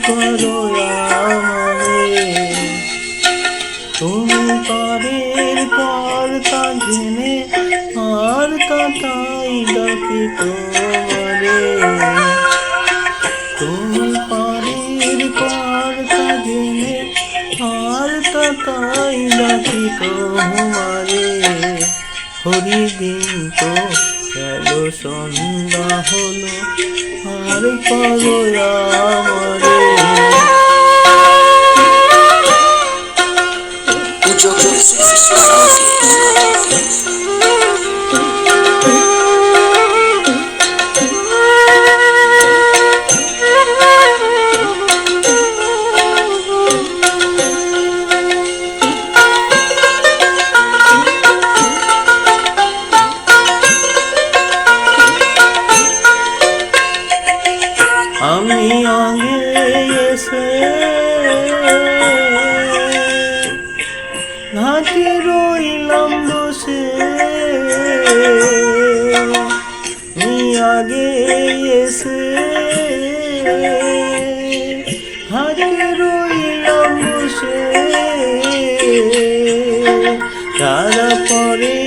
করো আমারে। তুমি পরের পর কাঁধে আর তাই ডাকি তোমারে। তুমি পরের পর কাঁধে আর তাই ডাকি তোমারে। হরিদিন তো গেল সন্ধ্যা হলো আর করো আমারে। আমি আগে এসে ঘাটে রইলাম বসে। আমি আগে এসে ঘাটে রইলাম বসে। তারা পরে